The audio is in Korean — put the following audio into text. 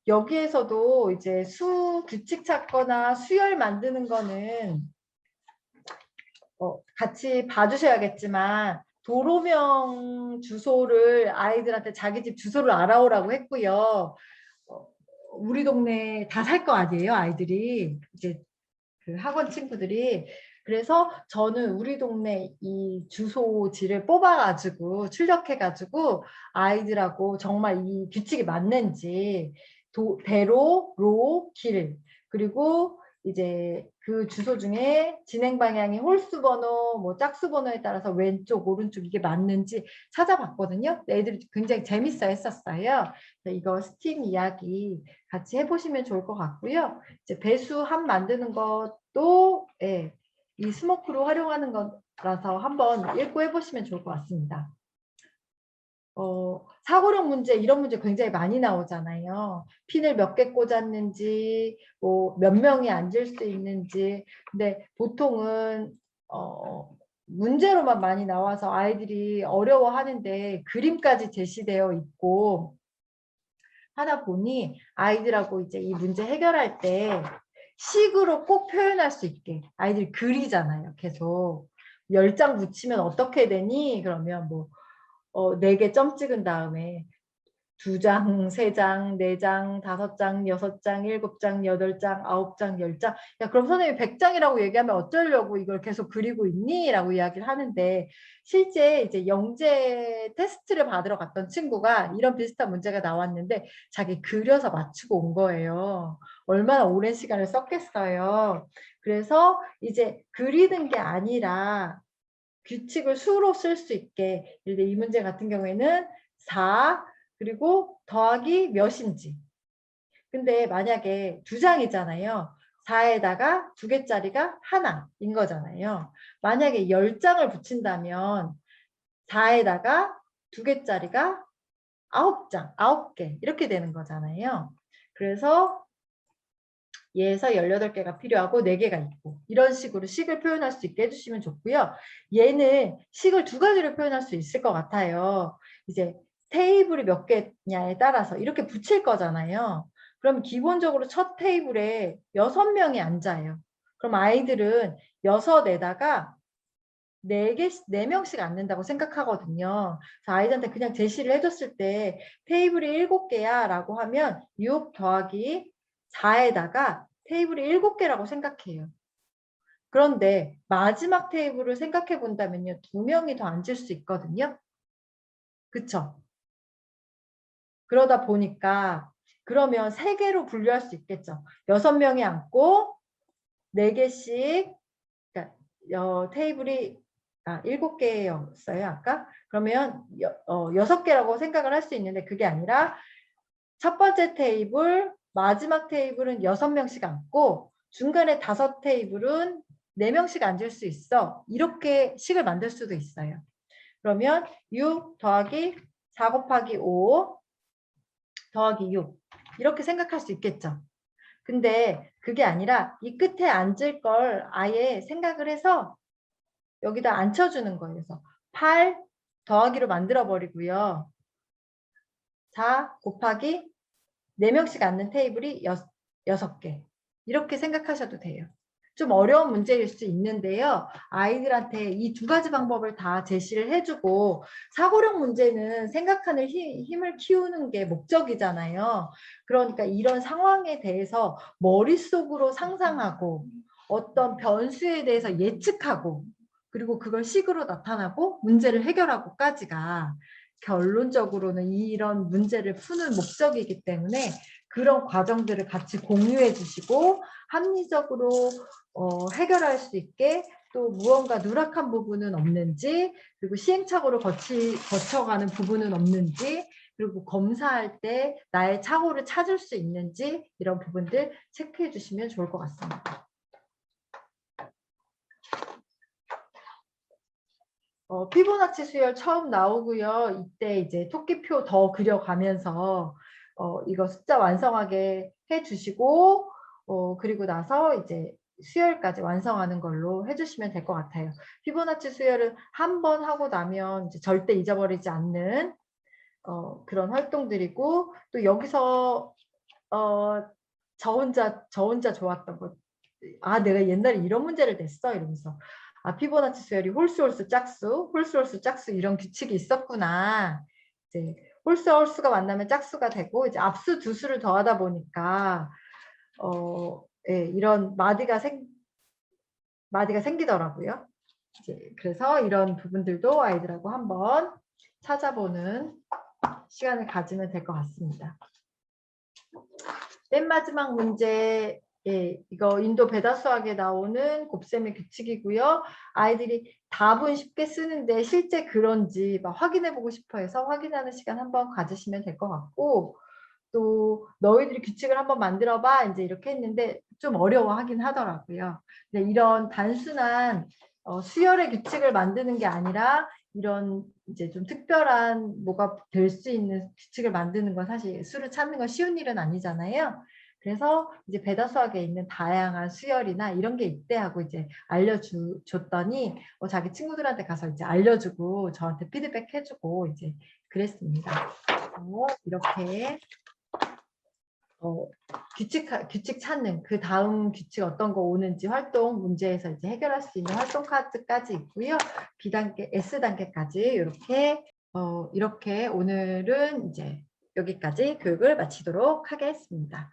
여기에서도 이제 규칙 찾거나 수열 만드는 거는 같이 봐주셔야겠지만 도로명 주소를 아이들한테 자기 집 주소를 알아오라고 했고요. 우리 동네 다 살 거 아니에요, 아이들이. 이제 그 학원 친구들이. 그래서 저는 우리 동네 이 주소지를 뽑아가지고 출력해가지고 아이들하고 정말 이 규칙이 맞는지 대로, 로, 길, 그리고 이제 그 주소 중에 진행 방향이 홀수 번호, 뭐 짝수 번호에 따라서 왼쪽, 오른쪽 이게 맞는지 찾아봤거든요. 애들이 굉장히 재밌어 했었어요. 이거 스팀 이야기 같이 해보시면 좋을 것 같고요. 이제 배수함 만드는 것도 예, 이 스모크로 활용하는 거라서 한번 읽고 해보시면 좋을 것 같습니다. 사고력 문제, 이런 문제 굉장히 많이 나오잖아요. 핀을 몇 개 꽂았는지, 뭐 몇 명이 앉을 수 있는지. 근데 보통은 문제로만 많이 나와서 아이들이 어려워하는데 그림까지 제시되어 있고 하다 보니 아이들하고 이제 이 문제 해결할 때 식으로 꼭 표현할 수 있게 아이들이 그리잖아요. 계속 10장 붙이면 어떻게 되니? 그러면 뭐 4개 점 찍은 다음에 2장, 3장, 4장, 5장, 6장, 7장, 8장, 9장, 10장. 야, 그럼 선생님이 100장이라고 얘기하면 어쩌려고 이걸 계속 그리고 있니? 라고 이야기를 하는데 실제 이제 영재 테스트를 받으러 갔던 친구가 이런 비슷한 문제가 나왔는데 자기 그려서 맞추고 온 거예요. 얼마나 오랜 시간을 썼겠어요. 그래서 이제 그리는 게 아니라 규칙을 수로 쓸 수 있게 예를 들어 이 문제 같은 경우에는 4 그리고 더하기 몇인지. 근데 만약에 2장이잖아요. 4에다가 2개짜리가 하나인 거잖아요. 만약에 10장을 붙인다면 4에다가 2개짜리가 9장, 9개 이렇게 되는 거잖아요. 그래서 얘에서 18개가 필요하고 4개가 있고 이런 식으로 식을 표현할 수 있게 해주시면 좋고요. 얘는 식을 2가지로 표현할 수 있을 것 같아요. 이제 테이블이 몇 개냐에 따라서 이렇게 붙일 거잖아요. 그럼 기본적으로 첫 테이블에 6명이 앉아요. 그럼 아이들은 6에다가 4명씩 앉는다고 생각하거든요. 그래서 아이들한테 그냥 제시를 해줬을 때 테이블이 7개야 라고 하면 6 더하기 4에다가 테이블이 7개라고 생각해요. 그런데 마지막 테이블을 생각해 본다면요. 2명이 더 앉을 수 있거든요. 그쵸? 그러다 보니까 그러면 3개로 분류할 수 있겠죠. 6명이 앉고 4개씩 그러니까 테이블이 7개였어요 아까? 그러면 6개라고 생각을 할 수 있는데 그게 아니라 첫 번째 테이블, 마지막 테이블은 6명씩 앉고 중간에 5테이블은 4명씩 앉을 수 있어. 이렇게 식을 만들 수도 있어요. 그러면 6 더하기 4 곱하기 5 더하기 6 이렇게 생각할 수 있겠죠. 근데 그게 아니라 이 끝에 앉을 걸 아예 생각을 해서 여기다 앉혀주는 거예요. 그래서 8 더하기로 만들어 버리고요. 4 곱하기 4명씩 앉는 테이블이 6개. 이렇게 생각하셔도 돼요. 좀 어려운 문제일 수 있는데요. 아이들한테 이 2가지 방법을 다 제시를 해주고 사고력 문제는 생각하는 힘을 키우는 게 목적이잖아요. 그러니까 이런 상황에 대해서 머릿속으로 상상하고 어떤 변수에 대해서 예측하고 그리고 그걸 식으로 나타나고 문제를 해결하고까지가 결론적으로는 이런 문제를 푸는 목적이기 때문에 그런 과정들을 같이 공유해 주시고 합리적으로 해결할 수 있게 또 무언가 누락한 부분은 없는지 그리고 시행착오를 거쳐가는 부분은 없는지 그리고 검사할 때 나의 착오를 찾을 수 있는지 이런 부분들 체크해 주시면 좋을 것 같습니다. 피보나치 수열 처음 나오고요. 이때 이제 토끼표 더 그려가면서 이거 숫자 완성하게 해주시고 그리고 나서 이제 수열까지 완성하는 걸로 해주시면 될 것 같아요. 피보나치 수열은 한 번 하고 나면 이제 절대 잊어버리지 않는 그런 활동들이고 또 여기서 저 혼자 좋았던 거. 아, 내가 옛날에 이런 문제를 냈어 이러면서 피보나치 수열이 홀수 짝수 이런 규칙이 있었구나. 이제 홀수가 만나면 짝수가 되고 이제 앞수 두 수를 더하다 보니까 예, 이런 마디가 생기더라고요. 이제 그래서 이런 부분들도 아이들하고 한번 찾아보는 시간을 가지면 될 것 같습니다. 맨 마지막 문제, 이거 인도 배다 수학에 나오는 곱셈의 규칙이고요. 아이들이 답은 쉽게 쓰는데 실제 그런지 막 확인해보고 싶어 해서 확인하는 시간 한번 가지시면 될 것 같고, 또 너희들이 규칙을 한번 만들어봐 이제 이렇게 했는데 좀 어려워하긴 하더라고요. 근데 이런 단순한 수열의 규칙을 만드는 게 아니라 이런 이제 좀 특별한 뭐가 될 수 있는 규칙을 만드는 건 사실 수를 찾는 건 쉬운 일은 아니잖아요. 그래서 이제 배다 수학에 있는 다양한 수열이나 이런 게 있대 하고 이제 알려줬더니 자기 친구들한테 가서 이제 알려주고 저한테 피드백 해주고 이제 그랬습니다. 이렇게 규칙 찾는 그 다음 규칙 어떤 거 오는지 활동 문제에서 이제 해결할 수 있는 활동 카드까지 있고요. B단계, S단계까지 이렇게 오늘은 이제 여기까지 교육을 마치도록 하겠습니다.